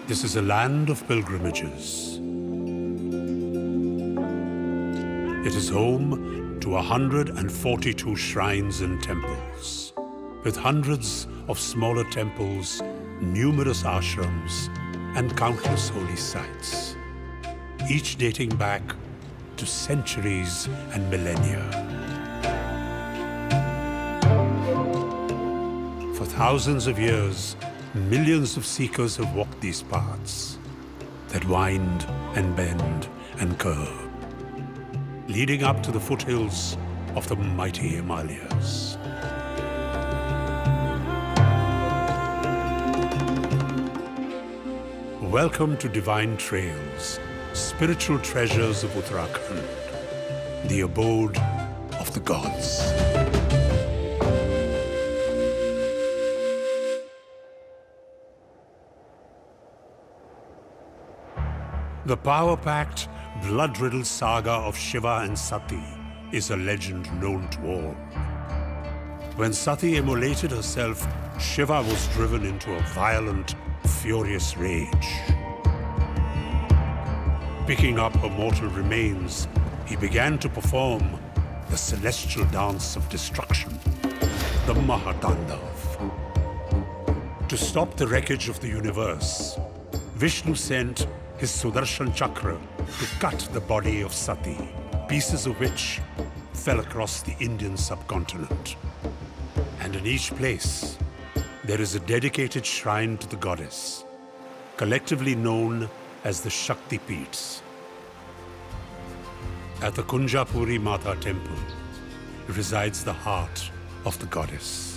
This is a land of pilgrimages. It is home to 142 shrines and temples, with hundreds of smaller temples, numerous ashrams, and countless holy sites, each dating back to centuries and millennia. For thousands of years, millions of seekers have walked these paths that wind and bend and curve, leading up to the foothills of the mighty Himalayas. Welcome to Divine Trails, spiritual treasures of Uttarakhand, the abode of the gods. The power-packed, blood-riddled saga of Shiva and Sati is a legend known to all. When Sati immolated herself, Shiva was driven into a violent, furious rage. Picking up her mortal remains, he began to perform the celestial dance of destruction, the Mahatandav. To stop the wreckage of the universe, Vishnu sent his Sudarshan Chakra to cut the body of Sati, pieces of which fell across the Indian subcontinent. And in each place, there is a dedicated shrine to the goddess, collectively known as the Shakti Peeths. At the Kunjapuri Mata temple resides the heart of the goddess.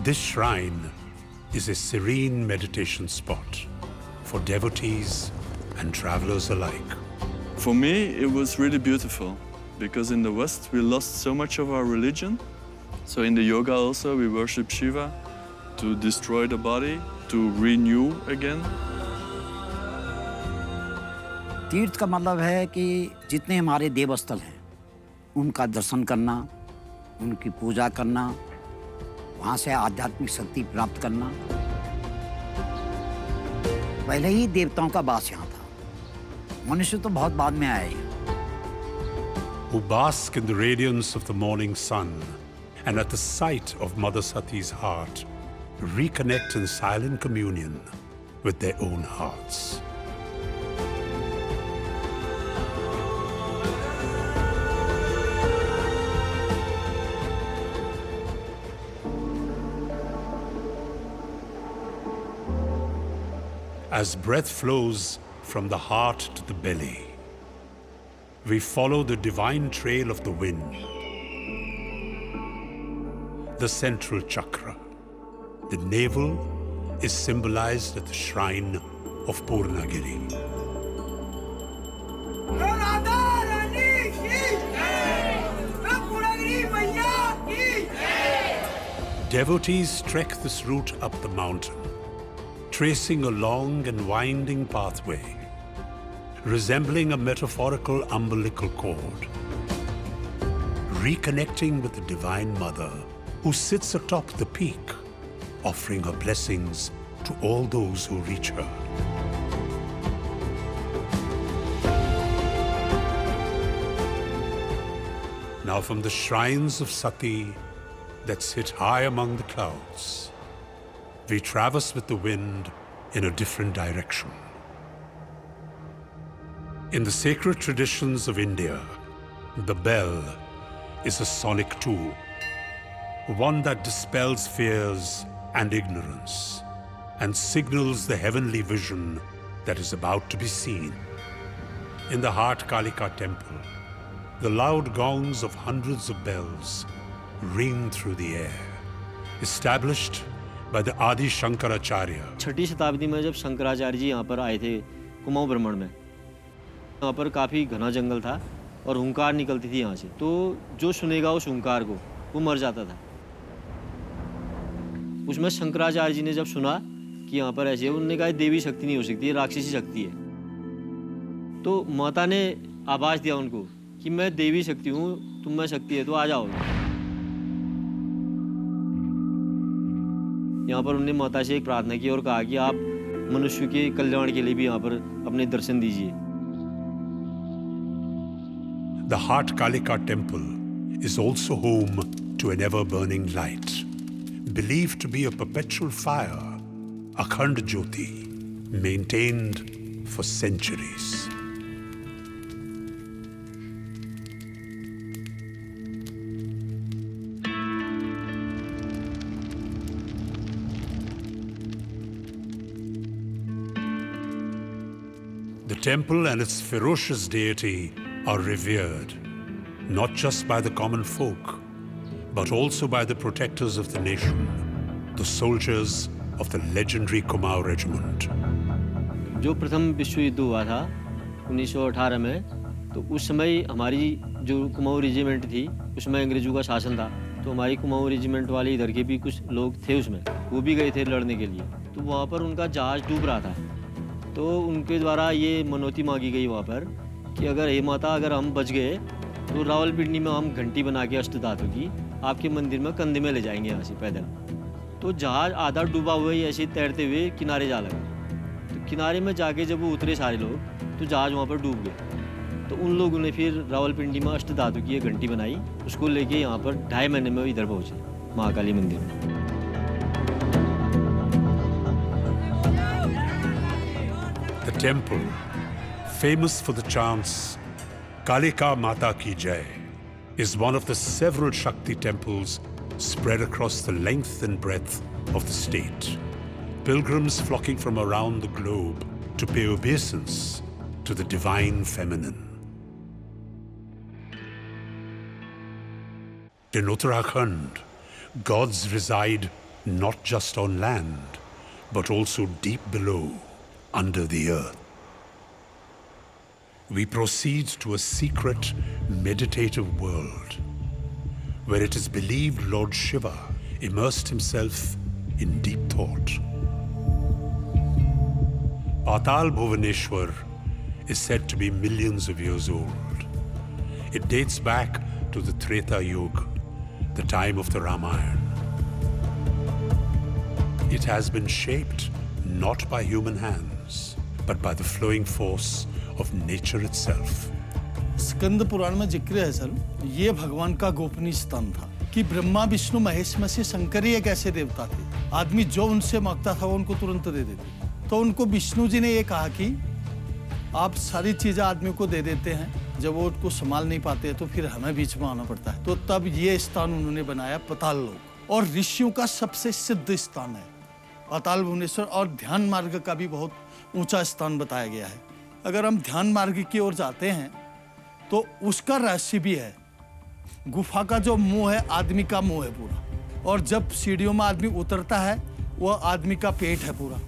This shrine is a serene meditation spot for devotees and travelers alike. For me, it was really beautiful because in the West, we lost so much of our religion. So in the yoga also, we worship Shiva to destroy the body, to renew again. तीर्थ का मतलब है कि जितने हमारे देवस्थल हैं, उनका दर्शन करना, उनकी पूजा करना, वहाँ से आध्यात्मिक शक्ति प्राप्त करना। पहले ही देवताओं का वास यहाँ था। मनुष्य तो बहुत बाद में आए। Who bask in the radiance of the morning sun and at the sight of Mother Sati's heart, reconnect in silent communion with their own hearts. As breath flows from the heart to the belly, we follow the divine trail of the wind, the central chakra. The navel is symbolized at the shrine of Purnagiri. Devotees trek this route up the mountain, tracing a long and winding pathway, resembling a metaphorical umbilical cord, reconnecting with the Divine Mother who sits atop the peak, offering her blessings to all those who reach her. Now from the shrines of Sati that sit high among the clouds, we traverse with the wind in a different direction. In the sacred traditions of India, the bell is a sonic tool, one that dispels fears and ignorance and signals the heavenly vision that is about to be seen. In the Heart Kalika temple, the loud gongs of hundreds of bells ring through the air, established by the Adi Shankaracharya. 6ठी शताब्दी में जब शंकराचार्य जी यहाँ पर आए थे कुमाऊं भ्रमण में, यहाँ पर काफ़ी घना जंगल था और हुंकार निकलती थी यहाँ से, तो जो सुनेगा उस हुंकार को वो मर जाता था। उसमें शंकराचार्य जी ने जब सुना कि यहाँ पर ऐसे है, उन्होंने कहा देवी शक्ति नहीं हो सकती, राक्षसी शक्ति है। तो माता ने आभास दिया उनको कि मैं देवी शक्ति हूँ, तुम में शक्ति है तो आ जाओ। यहाँ पर उन्होंने माता से एक प्रार्थना की और कहा कि आप मनुष्य के कल्याण के लिए भी यहाँ पर अपने दर्शन दीजिए। The Heart Kalika temple is also home to an ever-burning light, believed to be a perpetual fire, Akhand Jyoti, maintained for centuries. The temple and its ferocious deity are revered, not just by the common folk, but also by the protectors of the nation, the soldiers of the legendary Kumaon regiment. जो प्रथम विश्व युद्ध हुआ था 1918 में, तो उस समय हमारी जो कुमाऊं रेजिमेंट थी उसमें अंग्रेजों का शासन था, तो हमारी कुमाऊं रेजिमेंट वाले इधर के भी कुछ लोग थे उसमें, वो भी गए थे लड़ने के लिए। तो वहाँ पर उनका जहाज़ डूब रहा था, तो उनके द्वारा ये मनौती मांगी गई वहाँ पर कि अगर हे माता अगर हम बच गए तो रावलपिंडी में हम घंटी बना के अष्ट धातु की आपके मंदिर में कंधे में ले जाएंगे यहाँ से पैदल। तो जहाज़ आधा डूबा हुआ ही ऐसे तैरते हुए किनारे जा लगा, तो किनारे में जाके जब वो उतरे सारे लोग तो जहाज़ वहाँ पर डूब गए। तो उन लोगों ने फिर रावलपिंडी में अष्ट धातु की एक घंटी बनाई, उसको लेके यहाँ पर 2.5 महीने में इधर पहुँचे महाकाली मंदिर में। The temple, famous for the chants Kalika Mata Ki Jai, is one of the several Shakti temples spread across the length and breadth of the state. Pilgrims flocking from around the globe to pay obeisance to the divine feminine. In Uttarakhand, gods reside not just on land, but also deep below, under the earth. We proceed to a secret, meditative world where it is believed Lord Shiva immersed himself in deep thought. Patal Bhuvaneshwar is said to be millions of years old. It dates back to the Treta Yuga, the time of the Ramayana. It has been shaped not by human hands, but by the flowing force of nature itself. Skanda Purana में जिक्र है sir, ये भगवान का गोपनीय स्थान था कि ब्रह्मा विष्णु महेश में से शंकर ही एक ऐसे देवता थे, आदमी जो उनसे मांगता था वो उनको तुरंत दे देते। तो उनको विष्णु जी ने ये कहा कि आप सारी चीजें आदमी को दे देते हैं, जब वो उनको संभाल नहीं पाते तो फिर हमें बीच में आना पड़ता है। तो तब ये स्थान उन्होंने बनाया पाताल लोक, और ऋषियों का सबसे सिद्ध स्थान है पाताल भुवनेश्वर, और ध्यान मार्ग का भी बहुत ऊंचा स्थान बताया गया है। अगर हम ध्यान मार्ग की ओर जाते हैं तो उसका रहस्य भी है। गुफा का जो मुंह है आदमी का मुंह है पूरा, और जब सीढ़ियों में आदमी उतरता है वह आदमी का पेट है पूरा,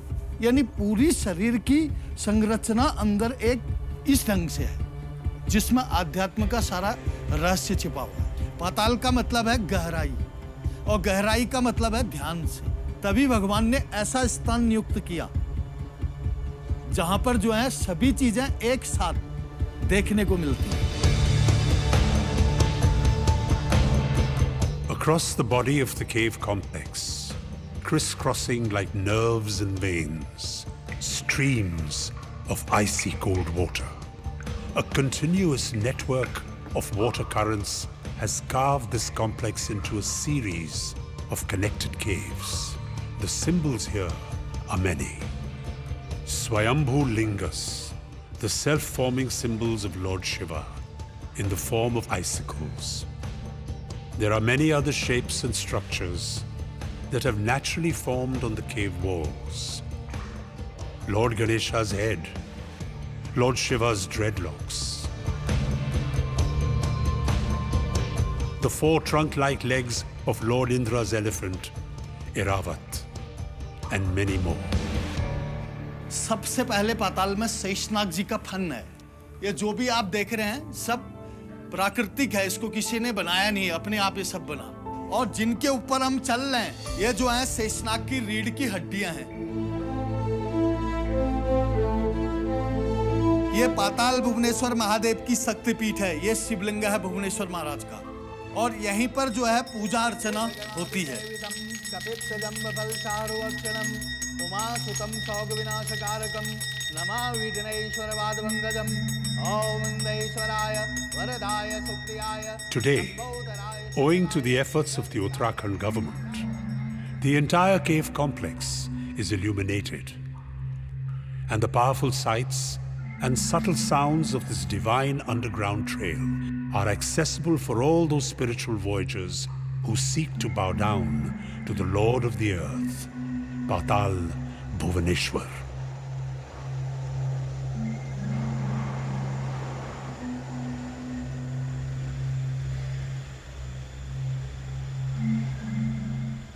यानी पूरी शरीर की संरचना अंदर एक इस ढंग से है जिसमें आध्यात्म का सारा रहस्य छिपा हुआ है। पाताल का मतलब है गहराई, और गहराई का मतलब है ध्यान से। तभी भगवान ने ऐसा स्थान नियुक्त किया जहां पर जो है सभी चीजें एक साथ देखने को मिलती हैं। Across the body of the cave complex, crisscrossing like nerves and veins, streams of icy cold water. A continuous network of water currents has carved this complex into a series of connected caves. The symbols here are many. Swayambhu Lingas, the self-forming symbols of Lord Shiva in the form of icicles. There are many other shapes and structures that have naturally formed on the cave walls. Lord Ganesha's head, Lord Shiva's dreadlocks, the 4 trunk-like legs of Lord Indra's elephant, Iravat, and many more. सबसे पहले पाताल में शेषनाग जी का fun है। ये जो भी आप देख रहे हैं सब प्राकृतिक है, इसको किसी ने बनाया नहीं, अपने आप ये सब बना। और जिनके ऊपर हम चल रहे हैं ये जो है शेषनाग की रीढ़ की हड्डियां हैं। ये पाताल भुवनेश्वर महादेव की शक्तिपीठ है। ये शिवलिंग है भुवनेश्वर महाराज का, और यहीं पर जो है पूजा अर्चना होती है। उमासुतं सौग विनाशकारकं नमामि विघ्नेश्वरपादपङ्कजं ॐ विघ्नेश्वराय वरदाय सुप्रियाय। Today, owing to the efforts of the Uttarakhand government, the entire cave complex is illuminated, and the powerful sights and subtle sounds of this divine underground trail are accessible for all those spiritual voyagers who seek to bow down to the Lord of the Earth, Patal Bhuvaneshwar.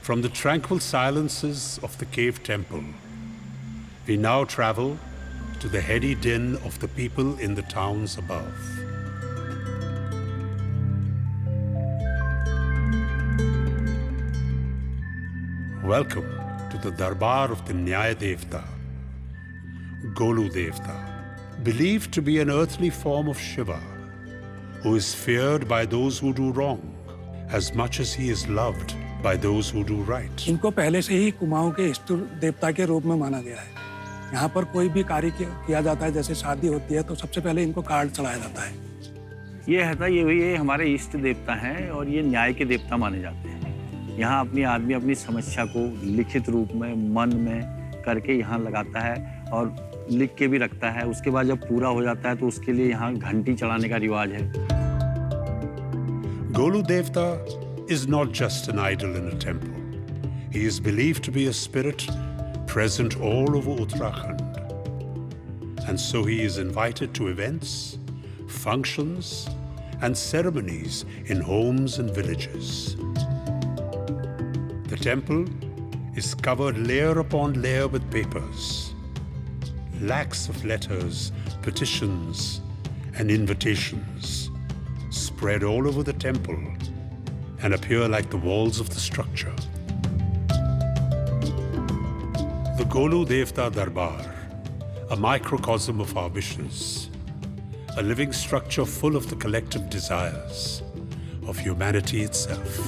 From the tranquil silences of the cave temple, we now travel to the heady din of the people in the towns above. Welcome to the Darbar of the Nyaya Devta, Golu Devta, believed to be an earthly form of Shiva, who is feared by those who do wrong as much as he is loved by those who do right. इनको पहले से ही कुमाऊं के इष्ट देवता के रूप में माना गया है। यहाँ पर कोई भी कार्य किया जाता है, जैसे शादी होती है तो सबसे पहले इनको कार्ड चढ़ाया जाता है। ये हमारे इष्ट देवता हैं और ये न्याय के देवता माने जाते हैं। यहाँ अपनी आदमी अपनी समस्या को लिखित रूप में मन में करके यहाँ लगाता है और लिख के भी रखता है। उसके बाद जब पूरा हो जाता है तो उसके लिए यहाँ घंटी चढ़ाने का रिवाज है। Golu Devta is not just an idol in a temple. He is believed to be a spirit present all over Uttarakhand. And so he is invited to events, functions, and ceremonies in homes and villages. The temple is covered layer upon layer with papers. Lakhs of letters, petitions, and invitations spread all over the temple and appear like the walls of the structure. The Golu Devta Darbar, a microcosm of our wishes, a living structure full of the collective desires of humanity itself.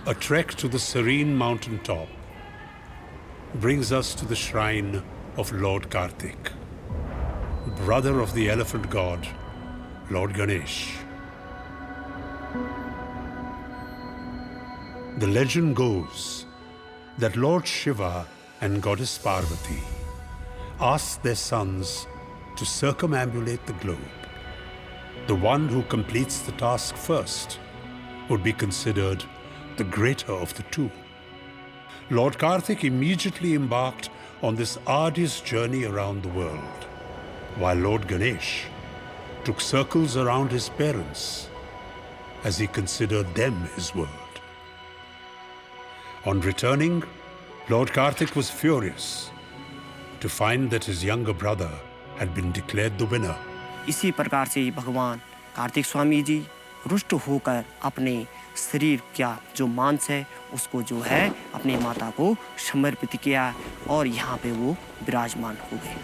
A trek to the serene mountain top brings us to the shrine of Lord Kartik, brother of the elephant god, Lord Ganesh. The legend goes that Lord Shiva and Goddess Parvati asked their sons to circumambulate the globe. The one who completes the task first would be considered the greater of the two. Lord Kartik immediately embarked on this arduous journey around the world, while Lord Ganesh took circles around his parents as he considered them his world. On returning, Lord Kartik was furious to find that his younger brother had been declared the winner. इसी प्रकार से ही भगवान कार्तिक स्वामी जी रुष्ट होकर अपने शरीर का जो मांस है उसको जो है अपनी माता को समर्पित किया और यहाँ पे वो विराजमान हो गए।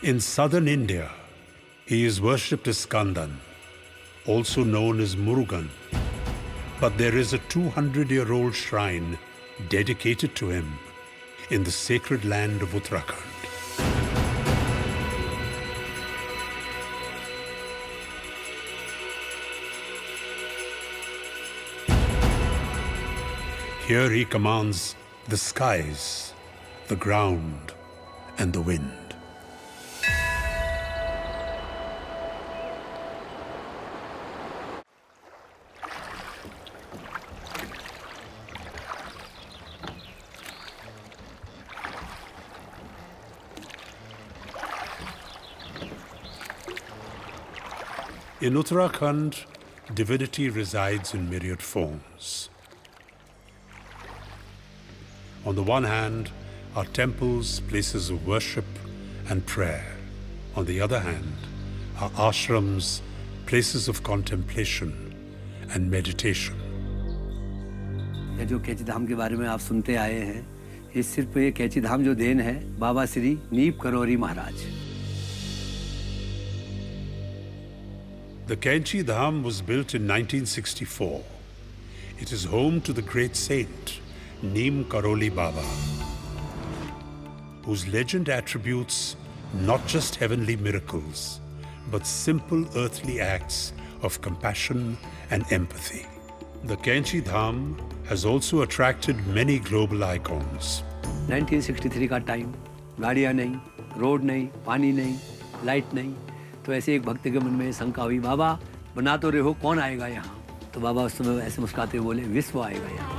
In southern India, he is worshipped as Skandan, also known as Murugan. But there is a 200-year-old shrine dedicated to him in the sacred land of Uttarakhand. Here he commands the skies, the ground, and the wind. In Uttarakhand, divinity resides in myriad forms. On the one hand are temples, places of worship and prayer. On the other hand are ashrams, places of contemplation and meditation. ये जो कैची धाम के बारे में आप सुनते आए हैं, ये सिर्फ ये कैची धाम जो देन है बाबा श्री नीप करौरी महाराज। The Kenchi Dham was built in 1964. It is home to the great saint Neem Karoli Baba, whose legend attributes not just heavenly miracles, but simple earthly acts of compassion and empathy. The Kenchi Dham has also attracted many global icons. 1963 का time, गाड़ियाँ नहीं, road नहीं, पानी नहीं, light नहीं, तो ऐसे एक भक्त के मन में शंका हुई, बाबा बना तो रहे हो, कौन आएगा यहाँ? तो बाबा उस समय ऐसे मुस्कुराते हुए बोले, विश्व आएगा यहाँ।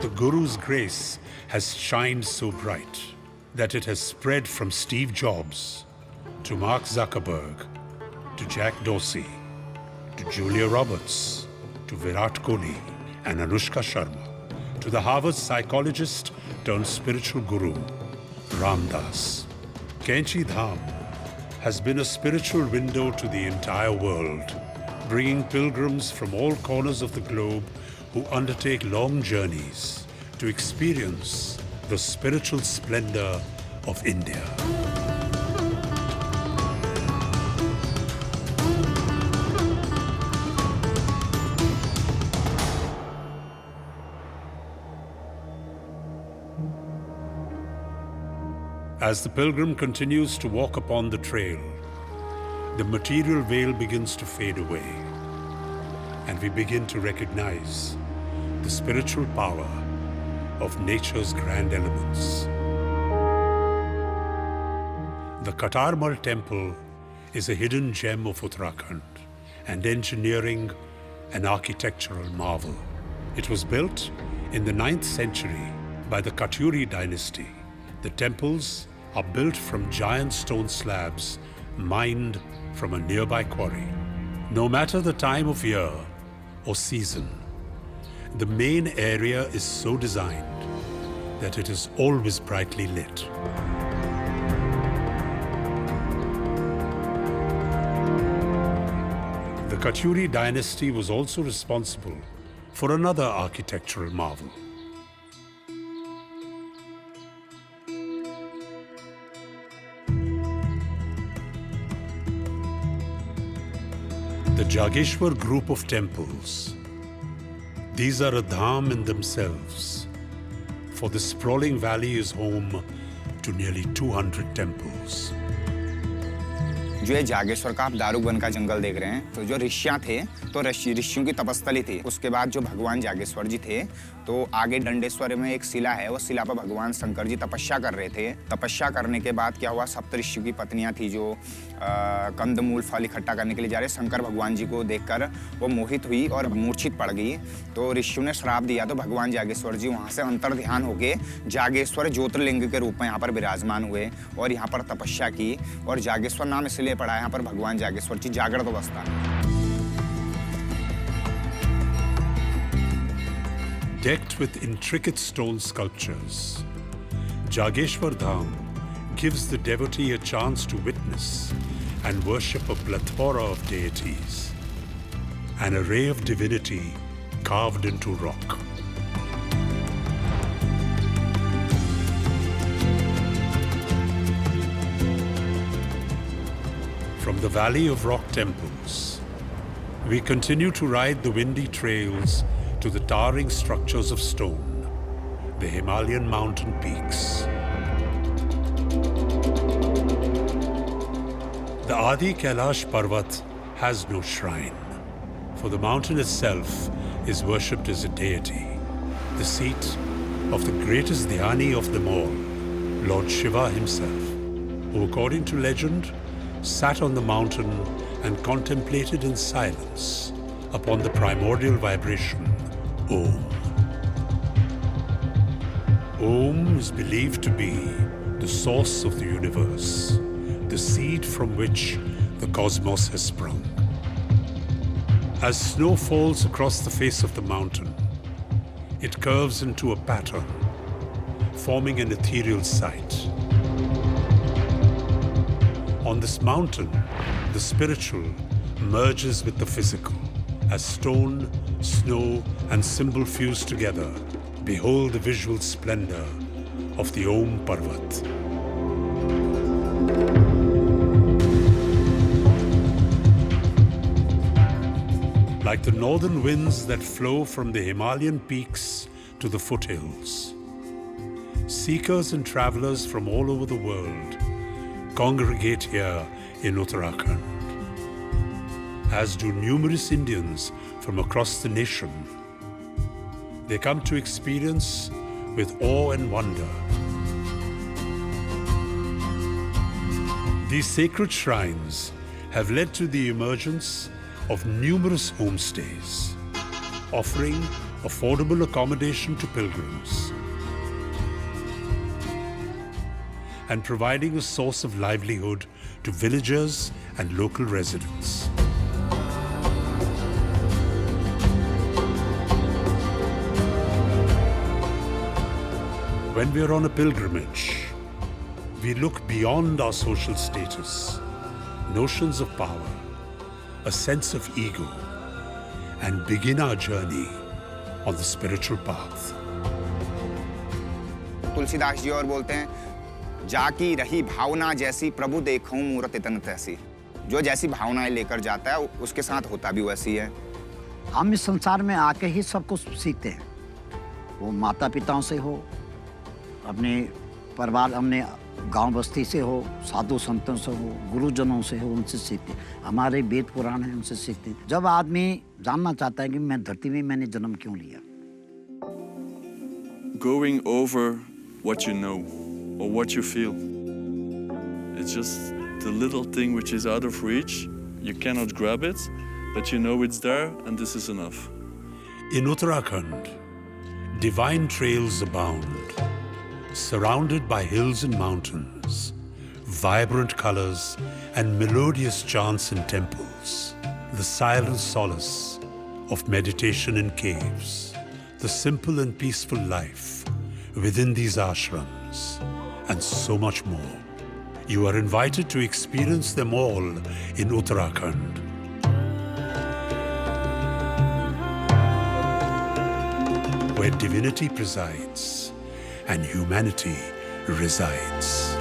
The Guru's grace has shined so bright that it has spread from Steve Jobs to Mark Zuckerberg to Jack Dorsey to Julia Roberts to Virat Kohli and Anushka Sharma to the Harvard psychologist turned spiritual guru Ram Das. Kenchi Dham has been a spiritual window to the entire world, bringing pilgrims from all corners of the globe who undertake long journeys to experience the spiritual splendor of India. As the pilgrim continues to walk upon the trail, the material veil begins to fade away, and we begin to recognize the spiritual power of nature's grand elements. The Katarmal Temple is a hidden gem of Uttarakhand and engineering an architectural marvel. It was built in the 9th century by the Katuri dynasty. The temples are built from giant stone slabs mined from a nearby quarry. No matter the time of year or season, the main area is so designed that it is always brightly lit. The Katuri dynasty was also responsible for another architectural marvel. The Jageshwar group of temples. These are a dham in themselves, for the sprawling valley is home to nearly 200 temples. जो ये जागेश्वर का आप Daruk one का जंगल देख रहे हैं, तो जो ऋषियाँ थे तो ऋषियों की तपस्थली थी। उसके बाद जो भगवान जागेश्वर जी थे, तो आगे दंडेश्वर में एक शिला है, वो शिला पर भगवान शंकर जी तपस्या कर रहे थे। तपस्या करने के बाद क्या हुआ, सप्त ऋषियों की पत्नियां थी जो कंदमूल फल इकट्ठा करने के लिए जा रहे, शंकर भगवान जी को देखकर वो मोहित हुई और मूर्छित पड़ गई। तो ऋषियों ने श्राप दिया, तो भगवान जागेश्वर जी वहाँ से अंतर ध्यान होके जागेश्वर ज्योतिर्लिंग के रूप में यहाँ पर विराजमान हुए और यहाँ पर तपस्या की। और जागेश्वर नाम इसलिए पड़ा है यहाँ पर भगवान जागेश्वर जी जागृत अवस्था में। Decked with intricate stone sculptures, Jageshwar Dham gives the devotee a chance to witness and worship a plethora of deities, an array of divinity carved into rock. From the Valley of Rock Temples, we continue to ride the windy trails to the towering structures of stone, the Himalayan mountain peaks. The Adi Kailash Parvat has no shrine, for the mountain itself is worshipped as a deity, the seat of the greatest dhyani of them all, Lord Shiva himself, who according to legend sat on the mountain and contemplated in silence upon the primordial vibration, Om. Om is believed to be the source of the universe, the seed from which the cosmos has sprung. As snow falls across the face of the mountain, it curves into a pattern, forming an ethereal sight. On this mountain, the spiritual merges with the physical. As stone, snow, and symbol fuse together, behold the visual splendor of the Om Parvat. Like the northern winds that flow from the Himalayan peaks to the foothills, seekers and travelers from all over the world congregate here in Uttarakhand, as do numerous Indians from across the nation. They come to experience with awe and wonder. These sacred shrines have led to the emergence of numerous homestays, offering affordable accommodation to pilgrims and providing a source of livelihood to villagers and local residents. When we are on a pilgrimage, we look beyond our social status, notions of power, a sense of ego, and begin our journey on the spiritual path. Tulsidas ji और बोलते हैं, जाकी रही भावना जैसी प्रभु देखूं मूरत इतन तैसी। जो जैसी भावनाएं लेकर जाता है उसके साथ होता भी वैसी है। हम इस संसार में आके ही सब कुछ सीखते हैं, वो माता पिताओं से हो, अपने परिवार, अपने गांव बस्ती से हो, साधु संतों से हो, गुरुजनों से हो, उनसे सीखते हैं। हमारे वेद पुराण हैं, उनसे सीखते हैं। जब आदमी जानना चाहता है कि मैं धरती में मैंने जन्म क्यों लिया, Going over what you know or what you feel. It's just the little thing which is out of reach. You cannot grab it, but you know it's there, and this is enough. In Uttarakhand, divine trails abound, surrounded by hills and mountains, vibrant colors and melodious chants in temples, the silent solace of meditation in caves, the simple and peaceful life within these ashrams, and so much more. You are invited to experience them all in Uttarakhand. Where divinity presides and humanity resides.